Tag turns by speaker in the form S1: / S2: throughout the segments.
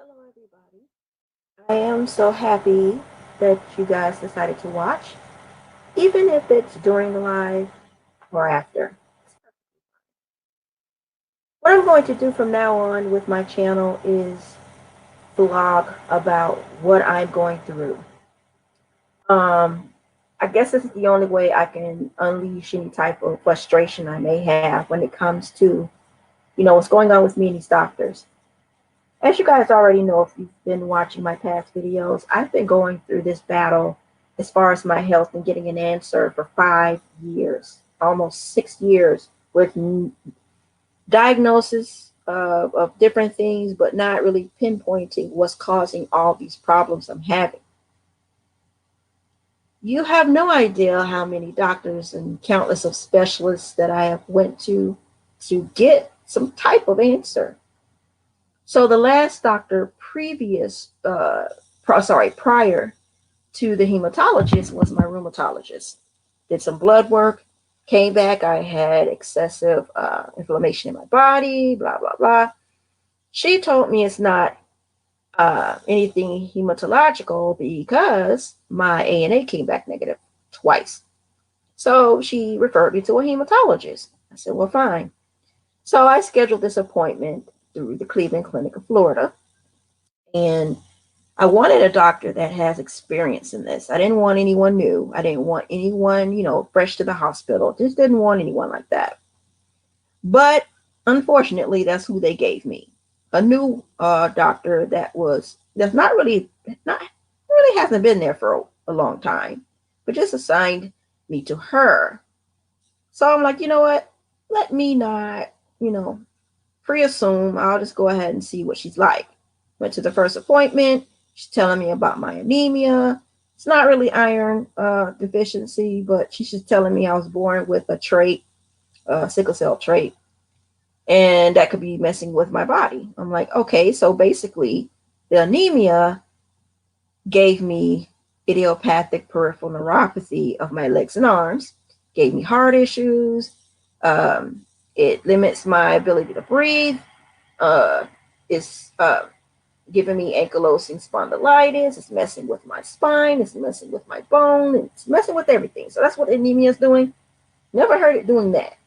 S1: Hello, everybody. I am so happy that you guys decided to watch, even if it's during the live or after. What I'm going to do from now on with my channel is vlog about what I'm going through. Um, I guess this is the only way I can unleash any type of frustration I may have when it comes to, what's going on with me and these doctors. As you guys already know, if you've been watching my past videos, I've been going through this battle as far as my health and getting an answer for 5 years, almost 6 years, with diagnosis of different things, but not really pinpointing what's causing all these problems I'm having. You have no idea how many doctors and countless of specialists that I have went to get some type of answer. So the last doctor prior to the hematologist was my rheumatologist. Did some blood work, came back. I had excessive inflammation in my body, blah, blah, blah. She told me it's not anything hematological because my ANA came back negative twice. So she referred me to a hematologist. I said, well, fine. So I scheduled this appointment through the Cleveland Clinic of Florida. And I wanted a doctor that has experience in this. I didn't want anyone new. I didn't want anyone, fresh to the hospital. Just didn't want anyone like that. But unfortunately, that's who they gave me. A new doctor that's not really hasn't been there for a long time, but just assigned me to her. So I'm like, you know what? Let me not, you know, pre-assume. I'll just go ahead and see what she's like. Went to the first appointment. She's telling me about my anemia. It's not really iron deficiency, but she's just telling me I was born with a trait, sickle cell trait, and that could be messing with my body. I'm like, okay, so basically, the anemia gave me idiopathic peripheral neuropathy of my legs and arms, gave me heart issues. Um, it limits my ability to breathe. It's giving me ankylosing spondylitis. It's messing with my spine. It's messing with my bone. It's messing with everything. So that's what anemia is doing. Never heard it doing that.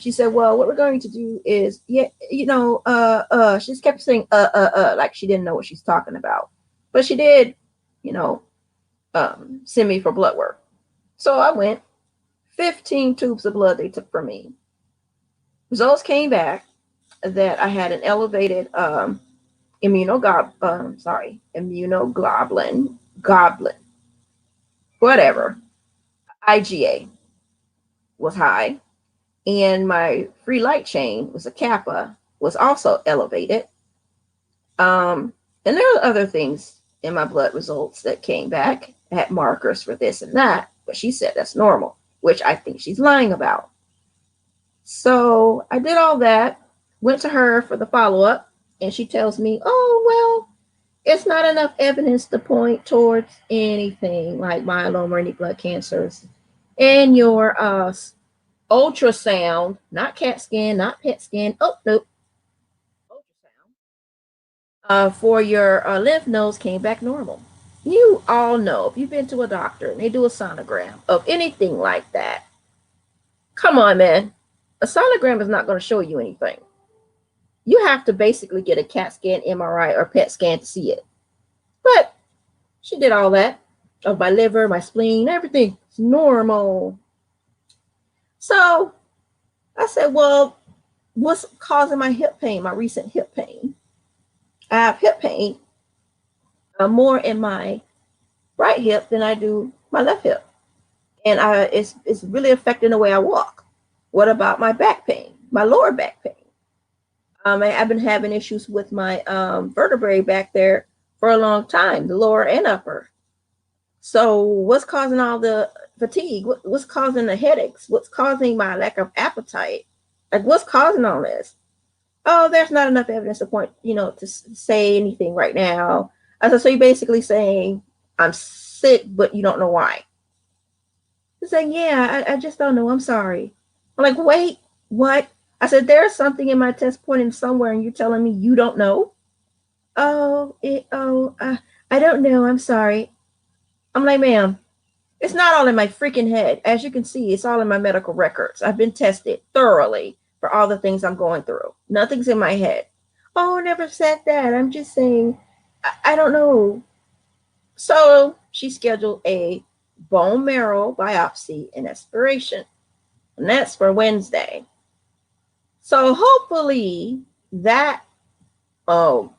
S1: She said, well, what we're going to do is, yeah, she just kept saying, like she didn't know what she's talking about. But she did, you know, send me for blood work. So I went, 15 tubes of blood they took from me. Results came back that I had an elevated immunoglobulin, whatever. IgA was high, and my free light chain was a kappa, was also elevated. And there are other things in my blood results that came back. I had markers for this and that, but she said that's normal, which I think she's lying about. So I did all that, went to her for the follow up, and she tells me, oh, well, it's not enough evidence to point towards anything like myeloma or any blood cancers. And your ultrasound, not CAT scan, not PET scan, oh, nope, ultrasound, for your lymph nodes came back normal. You all know if you've been to a doctor and they do a sonogram of anything like that, come on, man. A sonogram is not going to show you anything. You have to basically get a CAT scan, MRI, or PET scan to see it. But she did all that of my liver, my spleen, everything. It's normal. So I said, well, what's causing my hip pain, my recent hip pain? I have hip pain more in my right hip than I do my left hip. And it's really affecting the way I walk. What about my back pain, my lower back pain? I've been having issues with my vertebrae back there for a long time, the lower and upper. So what's causing all the fatigue? What's causing the headaches? What's causing my lack of appetite? Like, what's causing all this? Oh, there's not enough evidence to point, to say anything right now. So you're basically saying I'm sick, but you don't know why. It's like, yeah, I just don't know. I'm sorry. I'm like, wait, what? I said, there's something in my test pointing somewhere, and you're telling me you don't know? I don't know. I'm sorry. I'm like, ma'am, it's not all in my freaking head. As you can see, it's all in my medical records. I've been tested thoroughly for all the things I'm going through. Nothing's in my head. Oh, I never said that. I'm just saying, I don't know. So she scheduled a bone marrow biopsy and aspiration, and that's for Wednesday. So hopefully that um,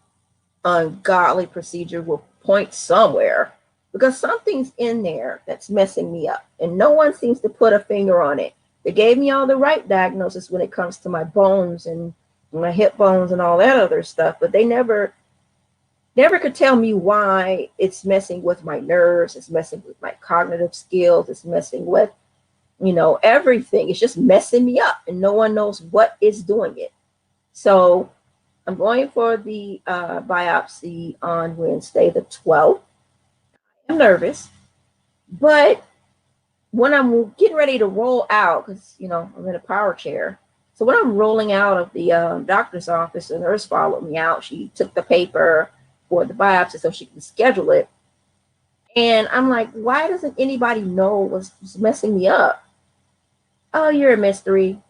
S1: ungodly procedure will point somewhere, because something's in there that's messing me up, and no one seems to put a finger on it. They gave me all the right diagnosis when it comes to my bones and my hip bones and all that other stuff, but they never could tell me why it's messing with my nerves, it's messing with my cognitive skills, it's messing with, everything. It's just messing me up, and no one knows what is doing it. So I'm going for the biopsy on Wednesday, the 12th. I'm nervous, but when I'm getting ready to roll out, because I'm in a power chair. So when I'm rolling out of the doctor's office, the nurse followed me out. She took the paper for the biopsy so she can schedule it. And I'm like, why doesn't anybody know what's messing me up? Oh, you're a mystery.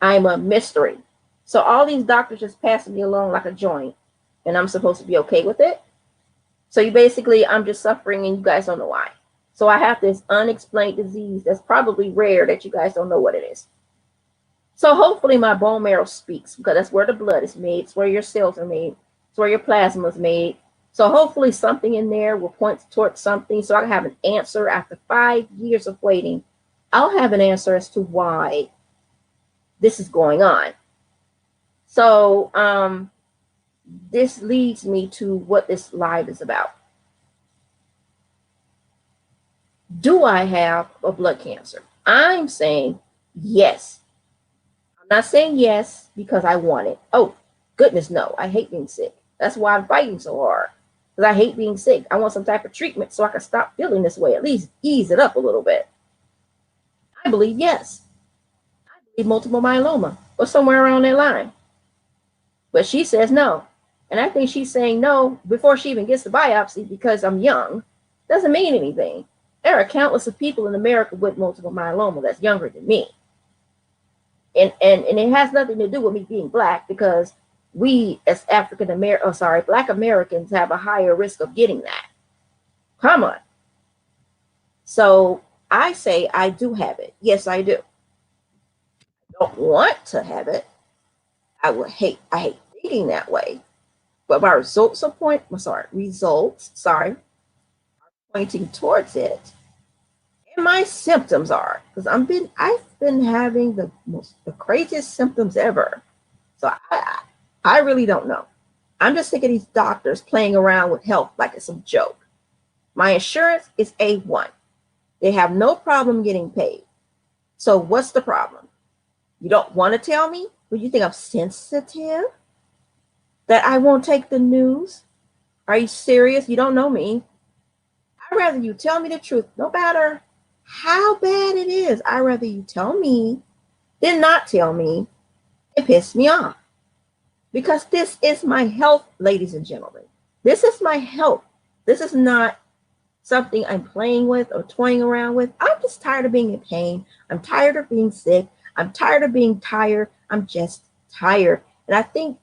S1: I'm a mystery. So all these doctors just passing me along like a joint, and I'm supposed to be okay with it. So you basically, I'm just suffering, and you guys don't know why. So I have this unexplained disease that's probably rare that you guys don't know what it is. So hopefully my bone marrow speaks, because that's where the blood is made. It's where your cells are made. It's where your plasma is made. So hopefully something in there will point towards something, so I can have an answer after 5 years of waiting. I'll have an answer as to why this is going on. So this leads me to what this live is about. Do I have a blood cancer? I'm saying yes. I'm not saying yes because I want it. Oh, goodness, no. I hate being sick. That's why I'm fighting so hard. Because I hate being sick. I want some type of treatment so I can stop feeling this way, at least ease it up a little bit. I believe yes. I believe multiple myeloma or somewhere around that line. But she says no. And I think she's saying no before she even gets the biopsy, because I'm young. Doesn't mean anything. There are countless of people in America with multiple myeloma that's younger than me. And it has nothing to do with me being black, because we as Black Americans have a higher risk of getting that. Come on. So I say I do have it. Yes, I do. I don't want to have it. I hate thinking that way. But my results are pointing towards it. And my symptoms are, because I've been having the craziest symptoms ever. So I really don't know. I'm just sick of these doctors playing around with health like it's a joke. My insurance is A1. They have no problem getting paid. So what's the problem? You don't want to tell me? Well, you think I'm sensitive? That I won't take the news? Are you serious? You don't know me. I'd rather you tell me the truth, no matter how bad it is. I'd rather you tell me than not tell me. It pissed me off. Because this is my health, ladies and gentlemen. This is my health. This is not something I'm playing with or toying around with. I'm just tired of being in pain. I'm tired of being sick. I'm tired of being tired. I'm just tired. And I think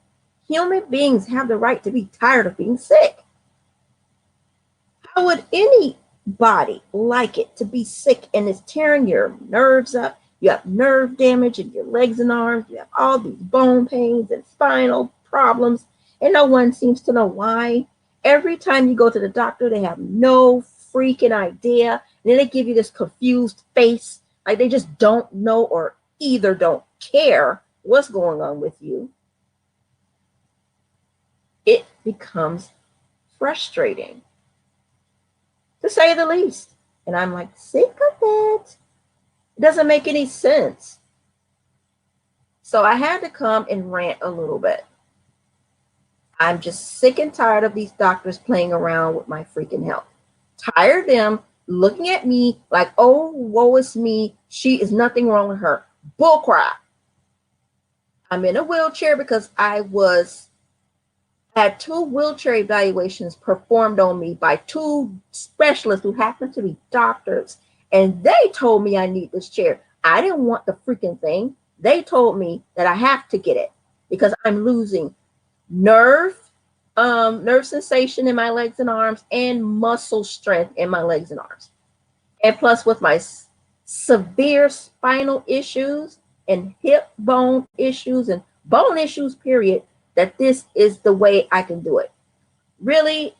S1: human beings have the right to be tired of being sick. How would anybody like it to be sick and it's tearing your nerves up? You have nerve damage in your legs and arms. You have all these bone pains and spinal problems, and no one seems to know why. Every time you go to the doctor, they have no freaking idea. And then they give you this confused face, like they just don't know or either don't care what's going on with you. It becomes frustrating, to say the least. And I'm like, sick of it. It doesn't make any sense. So I had to come and rant a little bit. I'm just sick and tired of these doctors playing around with my freaking health. Tired of them looking at me like, oh, woe is me. She is nothing wrong with her. Bullcrap. I'm in a wheelchair because had two wheelchair evaluations performed on me by two specialists who happen to be doctors, and they told me I need this chair. I didn't want the freaking thing. They told me that I have to get it because I'm losing nerve nerve sensation in my legs and arms and muscle strength in my legs and arms. And plus, with my severe spinal issues and hip bone issues and bone issues, period, that this is the way I can do it. Really,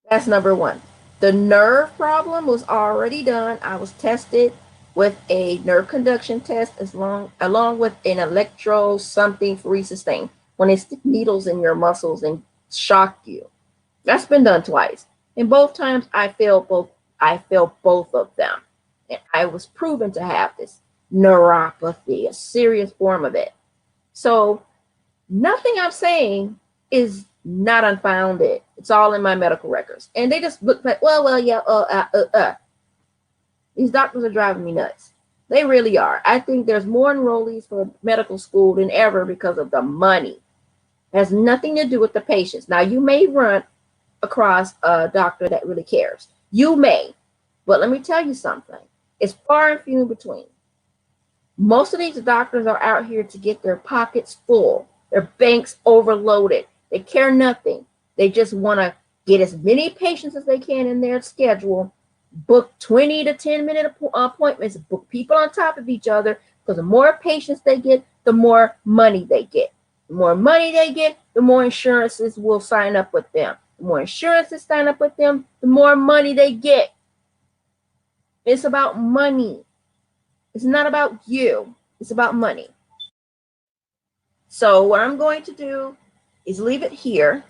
S1: that's number one. The nerve problem was already done. I was tested with a nerve conduction test along with an electro something phoresis thing when they stick needles in your muscles and shock you. That's been done twice. And both times I failed both of them. And I was proven to have this neuropathy, a serious form of it. So nothing I'm saying is not unfounded. It's all in my medical records. And they just look like, yeah, These doctors are driving me nuts. They really are. I think there's more enrollees for medical school than ever because of the money. It has nothing to do with the patients. Now, you may run across a doctor that really cares. You may. But let me tell you something. It's far and few in between. Most of these doctors are out here to get their pockets full, their banks overloaded. They care nothing. They just want to get as many patients as they can in their schedule, book 20 to 10-minute appointments, book people on top of each other, because the more patients they get, the more money they get. The more money they get, the more insurances will sign up with them. The more insurances sign up with them, the more money they get. It's about money. It's not about you. It's about money. So what I'm going to do is leave it here.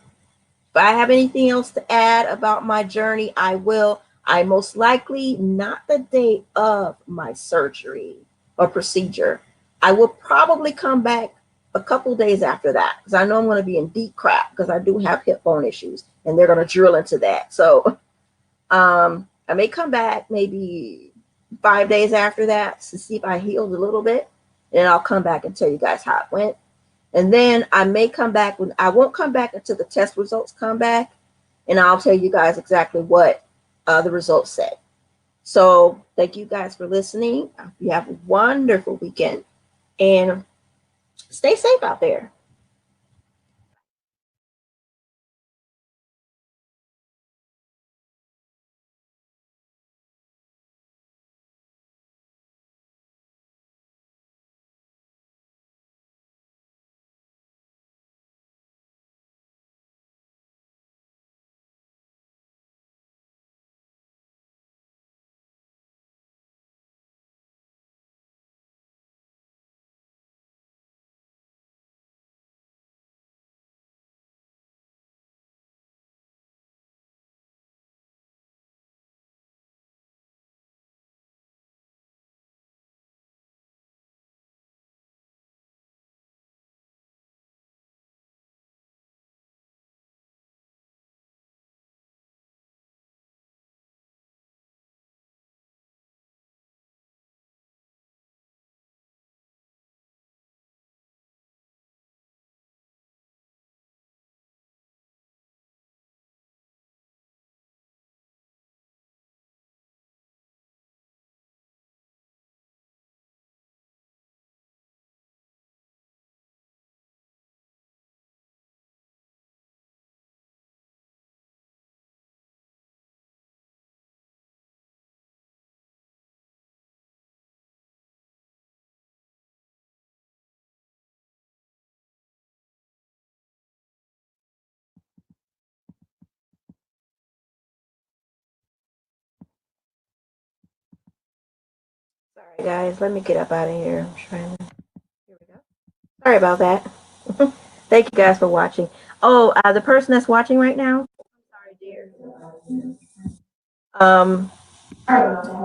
S1: If I have anything else to add about my journey, I will. I most likely, not the day of my surgery or procedure. I will probably come back a couple days after that because I know I'm going to be in deep crap because I do have hip bone issues and they're going to drill into that. So I may come back maybe 5 days after that to see if I healed a little bit. And I'll come back and tell you guys how it went. And then I may come back when I won't come back until the test results come back. And I'll tell you guys exactly what the results said. So thank you guys for listening. You have a wonderful weekend and stay safe out there. Sorry guys, let me get up out of here. I'm trying to. Here we go. Sorry about that. Thank you guys for watching. Oh, the person that's watching right now. Sorry, dear. Um,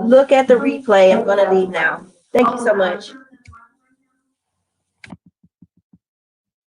S1: look at the replay. I'm gonna leave now. Thank you so much.